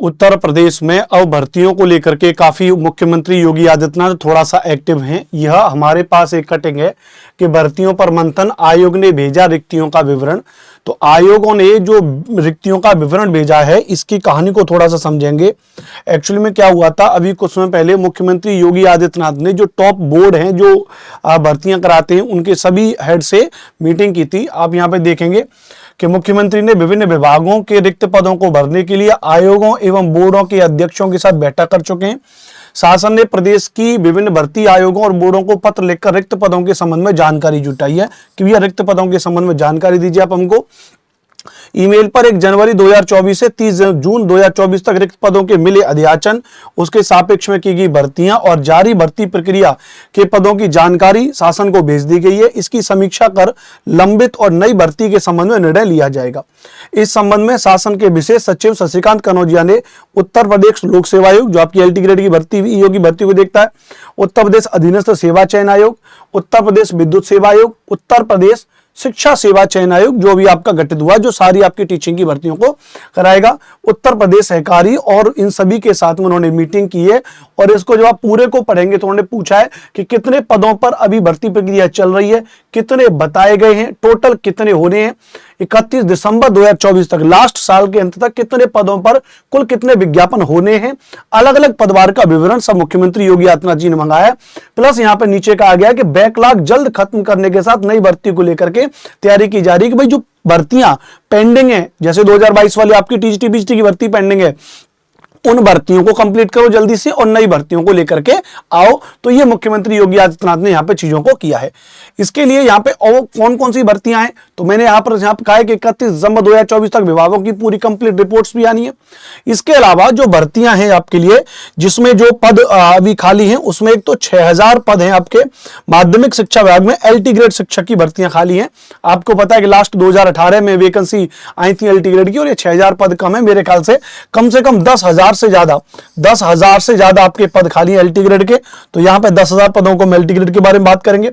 उत्तर प्रदेश में अब भर्तियों को लेकर के काफी मुख्यमंत्री योगी आदित्यनाथ थोड़ा सा एक्टिव हैं। यह हमारे पास एक कटिंग है कि भर्तियों पर मंथन, आयोग ने भेजा रिक्तियों का विवरण। तो आयोगों ने जो रिक्तियों का विवरण भेजा है, इसकी कहानी को थोड़ा सा समझेंगे। एक्चुअली में क्या हुआ था, अभी कुछ समय पहले मुख्यमंत्री योगी आदित्यनाथ ने जो टॉप बोर्ड हैं जो भर्तियां कराते हैं उनके सभी हेड से मीटिंग की थी। आप यहाँ पे देखेंगे कि मुख्यमंत्री ने विभिन्न विभागों के रिक्त पदों को भरने के लिए आयोगों एवं बोर्डों के अध्यक्षों के साथ बैठक कर चुके हैं। शासन ने प्रदेश की विभिन्न भर्ती आयोगों और बोर्डों को पत्र लिखकर रिक्त पदों के संबंध में जानकारी जुटाई है कि भैया रिक्त पदों के संबंध में जानकारी दीजिए आप हमको। ईमेल पर 1 जनवरी 2024 से 30 जून 2024 तक रिक्त पदों के मिले अध्याचन, उसके सापेक्ष में की गई भर्तियां और जारी भर्ती प्रक्रिया के पदों की जानकारी शासन को भेज दी गई है। इसकी समीक्षा कर लंबित और नई भर्ती के संबंध में निर्णय लिया जाएगा। इस संबंध में शासन के विशेष सचिव शशिकांत कनौजिया ने उत्तर प्रदेश लोक सेवा आयोग, जो आपकी LT ग्रेड की भर्ती ईओ की भर्ती को देखता है, उत्तर प्रदेश अधीनस्थ सेवा चयन आयोग, उत्तर प्रदेश विद्युत सेवा आयोग, उत्तर प्रदेश शिक्षा सेवा चयन आयोग जो भी आपका गठित हुआ, जो सारी आपकी टीचिंग की भर्तियों को कराएगा, उत्तर प्रदेश सहकारी, और इन सभी के साथ में उन्होंने मीटिंग की है। और इसको जब आप पूरे को पढ़ेंगे तो उन्होंने पूछा है कि कितने पदों पर अभी भर्ती प्रक्रिया चल रही है, कितने बताए गए हैं, टोटल कितने होने हैं, 31 दिसंबर 2024 तक, लास्ट साल के अंत तक कितने पदों पर कुल कितने विज्ञापन होने हैं, अलग अलग पदवार का विवरण सब मुख्यमंत्री योगी आदित्यनाथ जी ने मंगाया। प्लस यहाँ पे नीचे कहा गया कि बैकलॉग जल्द खत्म करने के साथ नई भर्ती को लेकर के तैयारी की जा रही है कि भाई जो भर्तियां पेंडिंग है, जैसे 2022 वाली आपकी टीजीटी पीजीटी की भर्ती पेंडिंग है, उन भर्तियों को कंप्लीट करो जल्दी से और नई भर्तियों को लेकर के आओ। तो ये मुख्यमंत्री योगी आदित्यनाथ ने यहाँ पे चीजों को किया है। इसके लिए यहाँ पे और कौन कौन सी भर्तियां हैं, तो मैंने यहाँ पे कहा है कि 31 दिसंबर 2024 तक विभागों की पूरी कंप्लीट रिपोर्ट्स भी आनी है। इसके अलावा जो भर्तियां हैं आपके लिए, जिसमें जो पद अभी खाली हैं, उसमें एक तो 6000 पद हैं आपके माध्यमिक शिक्षा विभाग में LT ग्रेड शिक्षक की भर्तियां खाली हैं। आपको पता है कि लास्ट 2018 में वैकेंसी आई थी LT ग्रेड की, और ये 6000 पद कम है। मेरे ख्याल से कम 10,000 से ज्यादा आपके पद खाली है LT ग्रेड के। तो यहां पे 10,000 पदों को हम LT ग्रेड के बारे में बात करेंगे।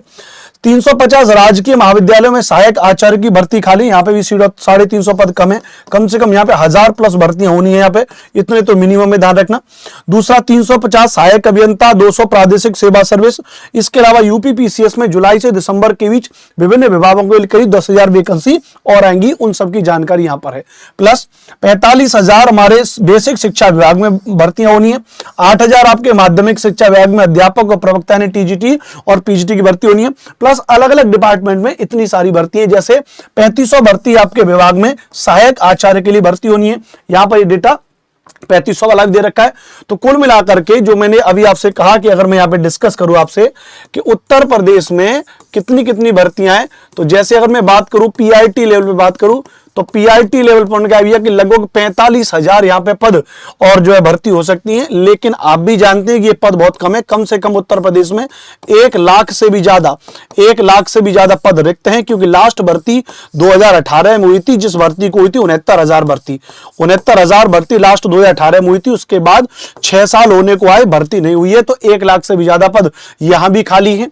350 राजकीय महाविद्यालयों में सहायक आचार्य की भर्ती खाली, यहाँ पे भी 350 पद कम है। कम से कम यहाँ पे 1000 प्लस भर्तियां होनी है, यहाँ पे इतने तो मिनिमम में ध्यान रखना। दूसरा 350 सहायक अभियंता, 200 प्रादेशिक सेवा सर्विस। इसके अलावा यूपी PCS में जुलाई से दिसंबर के बीच विभिन्न विभागों के लिए करीब 10,000 वैकेंसी और आएंगी, उन सबकी जानकारी यहाँ पर है। प्लस 45,000 हमारे बेसिक शिक्षा विभाग में भर्तियां होनी है। 8,000 आपके माध्यमिक शिक्षा विभाग में अध्यापक और प्रवक्ता ने TGT और PGT की भर्ती होनी है। अलग अलग डिपार्टमेंट में इतनी सारी भर्ती है, जैसे 3500 भर्ती आपके विभाग में सहायक आचार्य के लिए भर्ती होनी है। यहां पर ये डेटा 3500 वाला दे रखा है। तो कुल मिलाकर के जो मैंने अभी आपसे कहा कि अगर मैं यहां पे डिस्कस करूं आपसे कि उत्तर प्रदेश में कितनी कितनी भर्तियां हैं, तो जैसे अगर मैं बात करूं PIT लेवल पे बात करूं, तो PIT लेवल पर क्या है कि लगभग 45,000 यहाँ पे पद और जो है भर्ती हो सकती है। लेकिन आप भी जानते हैं कि ये पद बहुत कम है। कम से कम उत्तर प्रदेश में 1 लाख से भी ज्यादा पद रिक्त हैं, क्योंकि लास्ट भर्ती 2018 में हुई थी। जिस भर्ती को हुई थी 69,000 भर्ती लास्ट 2018 में हुई थी। उसके बाद 6 साल होने को आए, भर्ती नहीं हुई है, तो 1 लाख से भी ज्यादा पद यहां भी खाली है।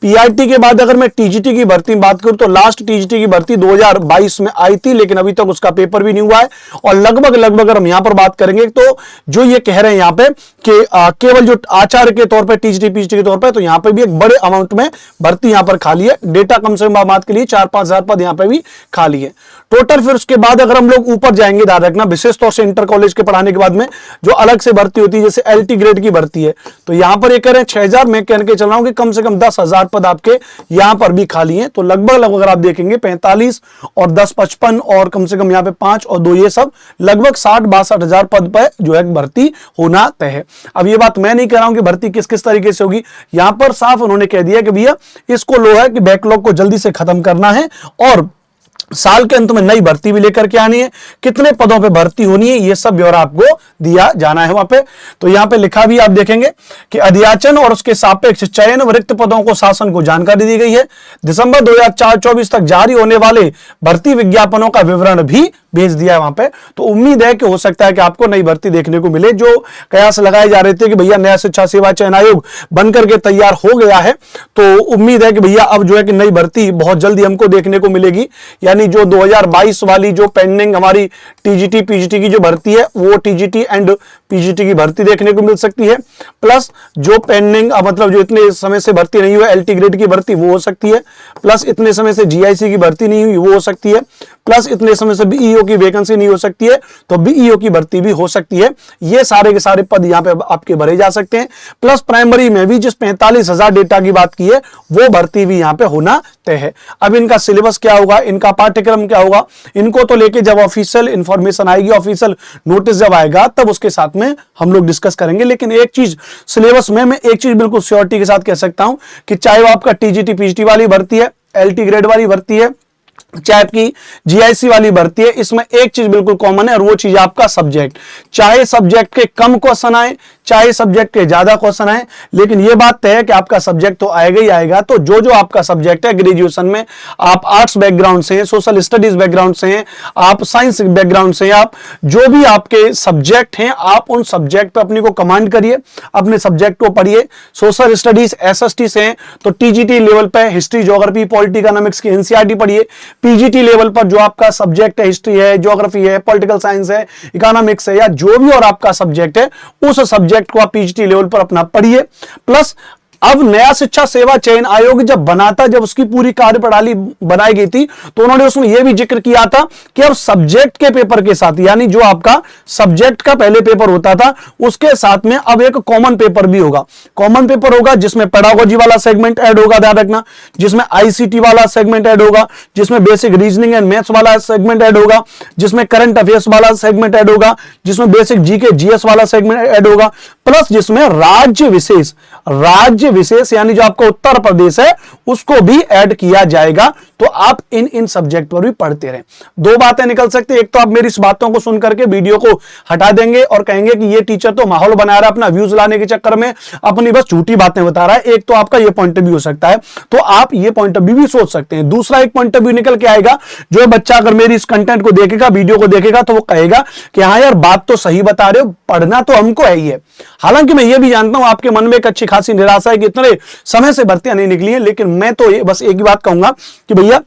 PIT के बाद अगर मैं TGT की भर्ती में बात करूं, तो लास्ट TGT की भर्ती 2022 में आई थी, लेकिन अभी तक उसका पेपर भी नहीं हुआ है। और लगभग अगर हम यहां पर बात करेंगे, तो जो ये कह रहे हैं यहां पे कि केवल जो आचार्य के तौर पे TGT PGT के तौर पे, तो यहां पे भी एक बड़े अमाउंट में भर्ती यहां पर खाली है। डेटा कम से कम बात के लिए 4-5,000 पद यहां पे भी खाली है टोटल। फिर उसके बाद अगर हम लोग ऊपर जाएंगे, ध्यान रखना, विशेष तौर से इंटर कॉलेज के पढ़ाने के बाद में जो अलग से भर्ती होती है, जैसे LT ग्रेड की भर्ती है, तो यहां पर ये कह रहे हैं 6,000, मैं कह के चल रहा हूं कि कम से कम 10,000 पद आपके यहां पर भी खाली हैं। तो लगभग अगर आप देखेंगे 45 और 10 55 और कम से कम यहां पे 5 और 2, ये सब लगभग 60-62,000 पद पर जो है भर्ती होना तय है। अब ये बात मैं नहीं कह रहा हूं कि भर्ती किस किस तरीके से होगी, यहां पर साफ उन्होंने कह दिया कि भैया इसको लो है कि बैकलॉग को जल्दी से खत्म करना है और साल के अंत में नई भर्ती भी लेकर के आनी है, कितने पदों पे भर्ती होनी है, ये सब ब्यौरा आपको दिया जाना है वहां पे। तो यहां पे लिखा भी आप देखेंगे कि अध्याचन और उसके सापेक्ष चयन व रिक्त पदों को शासन को जानकारी दी गई है। दिसंबर 2024 तक जारी होने वाले भर्ती विज्ञापनों का विवरण भी भेज दिया है वहां पे। तो उम्मीद है कि हो सकता है कि आपको नई भर्ती देखने को मिले। जो कयास लगाए जा रहे थे कि भैया नया शिक्षा सेवा चयन आयोग बनकर के तैयार हो गया है, तो उम्मीद है कि भैया अब जो है कि नई भर्ती बहुत जल्दी हमको देखने को मिलेगी। यानी जो 2022 वाली जो पेंडिंग हमारी टीजीटी पीजीटी की जो भर्ती है, वो टीजीटी एंड पीजीटी की भर्ती देखने को मिल सकती है। प्लस जो पेंडिंग मतलब जो इतने समय से भर्ती नहीं हुई एलटी ग्रेड की भर्ती वो हो सकती है। प्लस इतने समय से जीआईसी की भर्ती नहीं हुई वो हो सकती है। प्लस इतने समय से बीईओ की वैकेंसी नहीं हो सकती है तो बीईओ की भर्ती भी हो सकती है। ये सारे के सारे पद यहां पे आपके भरे जा सकते हैं। प्लस प्राइमरी में भी जिस 45,000 डेटा की बात की है वो भर्ती भी यहां पे होना तय है। अब इनका सिलेबस क्या होगा, इनका पाठ्यक्रम क्या होगा, इनको तो लेके जब ऑफिशियल इंफॉर्मेशन आएगी, ऑफिशियल नोटिस जब आएगा, तब उसके साथ में हम लोग डिस्कस करेंगे। लेकिन एक चीज सिलेबस में मैं एक चीज बिल्कुल श्योरिटी के साथ कह सकता हूं कि चाहे वो आपका टीजीटी पीजीटी वाली भर्ती है, एलटी ग्रेड वाली भर्ती है, चाहे आपकी जीआईसी वाली भर्ती है, इसमें एक चीज बिल्कुल कॉमन है और वो चीज आपका सब्जेक्ट। चाहे सब्जेक्ट के कम क्वेश्चन आए, चाहे सब्जेक्ट के ज्यादा क्वेश्चन आए, लेकिन ये बात तय है कि आपका सब्जेक्ट तो आएगा ही आएगा। तो जो जो आपका सब्जेक्ट है, ग्रेजुएशन में आप आर्ट्स बैकग्राउंड से हैं, सोशल स्टडीज बैकग्राउंड से हैं, आप साइंस बैकग्राउंड से हैं, आप जो भी आपके सब्जेक्ट हैं, आप उन सब्जेक्ट पर अपने को कमांड करिए, अपने सब्जेक्ट को पढ़िए। सोशल स्टडीज एसएसटी से हैं तो टीजीटी लेवल पे हिस्ट्री, ज्योग्राफी, पॉलिटी, इकोनॉमिक्स की एनसीईआरटी पढ़िए। पीजीटी लेवल पर जो आपका सब्जेक्ट है, हिस्ट्री है, ज्योग्राफी है, पॉलिटिकल साइंस है, इकोनॉमिक्स है, या जो भी और आपका सब्जेक्ट है, उस सब्जेक्ट को आप पीजीटी लेवल पर अपना पढ़िए। प्लस अब नया शिक्षा सेवा चयन आयोग जब बना था, जब उसकी पूरी कार्यप्रणाली बनाई गई थी, तो उन्होंने उसमें यह भी जिक्र किया था कि अब सब्जेक्ट के पेपर के साथ, यानी जो आपका सब्जेक्ट का पहले पेपर होता था उसके साथ में अब एक कॉमन पेपर भी होगा। कॉमन पेपर होगा जिसमें पेडागोजी वाला सेगमेंट ऐड होगा, ध्यान रखना, जिसमें आईसीटी वाला सेगमेंट ऐड होगा, जिसमें बेसिक रीजनिंग एंड मैथ्स वाला सेगमेंट ऐड होगा, जिसमें करंट अफेयर्स वाला सेगमेंट ऐड होगा, जिसमें बेसिक जीके जीएस वाला सेगमेंट ऐड होगा, प्लस जिसमें राज्य विशेष यानी जो आपका उत्तर प्रदेश है उसको भी ऐड किया जाएगा। तो आप इन सब्जेक्ट पर भी पढ़ते रहें। दो बातें निकल सकती है, एक तो आप मेरी इस बातों को सुन करके वीडियो को हटा देंगे और कहेंगे कि ये टीचर तो माहौल बना रहा है, अपना व्यूज लाने के चक्कर में अपनी बस झूठी बातें बता रहा है। एक तो आपका ये पॉइंट ऑफ व्यू हो सकता है, तो आप ये पॉइंट ऑफ व्यू भी सोच सकते हैं। दूसरा एक पॉइंट ऑफ व्यू निकल के आएगा, जो बच्चा अगर मेरी इस कंटेंट को देखेगा, वीडियो को देखेगा, तो वो कहेगा कि हाँ यार बात तो सही बता रहे हो, पढ़ना तो हमको है ही है। हालांकि मैं ये भी जानता हूं आपके मन में एक अच्छी खासी निराशा है कि इतने समय से भर्तियां नहीं निकली है, लेकिन मैं तो बस एक ही बात कहूंगा कि भैया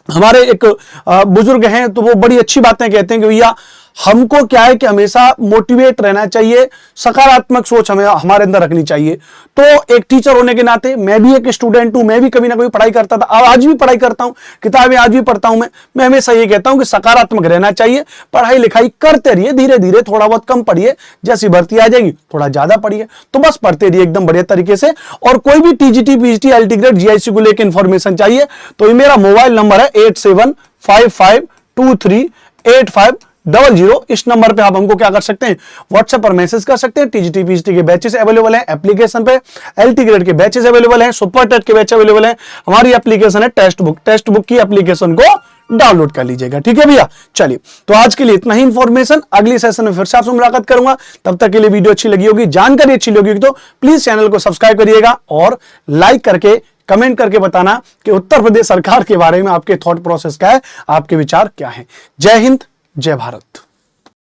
हमारे एक बुजुर्ग हैं तो वो बड़ी अच्छी बातें कहते हैं कि भैया हमको क्या है कि हमेशा मोटिवेट रहना चाहिए, सकारात्मक सोच हमें हमारे अंदर रखनी चाहिए। तो एक टीचर होने के नाते मैं भी एक स्टूडेंट हूं, मैं भी कभी ना कभी पढ़ाई करता था, आज भी पढ़ाई करता हूं, किताबें आज भी पढ़ता हूं। मैं हमेशा ये कहता हूं कि सकारात्मक रहना चाहिए, पढ़ाई लिखाई करते रहिए, धीरे धीरे थोड़ा बहुत कम पढ़िए, जैसी भर्ती आ जाएगी थोड़ा ज्यादा पढ़िए, तो बस पढ़ते रहिए एकदम बढ़िया तरीके से। और कोई भी TGT PGT LT grade GIC को लेकर इंफॉर्मेशन चाहिए तो ये मेरा मोबाइल नंबर है 8755238500। इस नंबर पे आप हमको क्या कर सकते हैं, व्हाट्सएप पर मैसेज कर सकते हैं। टीजीटी पीजीटी के बैचेस अवेलेबल हैं एप्लीकेशन पे, एलटी ग्रेड के बैचेस अवेलेबल हैं, सुपर टेट के बैच अवेलेबल हैं। हमारी एप्लीकेशन है टेस्ट बुक की एप्लीकेशन को डाउनलोड कर लीजिएगा। ठीक है भैया, चलिए तो आज के लिए इतना ही इंफॉर्मेशन। अगली सेशन में फिर से आपसे मुलाकात करूंगा, तब तक के लिए वीडियो अच्छी लगी होगी, जानकारी अच्छी लगी होगी तो प्लीज चैनल को सब्सक्राइब करिएगा और लाइक करके कमेंट करके बताना कि उत्तर प्रदेश सरकार के बारे में आपके थॉट प्रोसेस क्या है, आपके विचार क्या है। जय हिंद, जय भारत।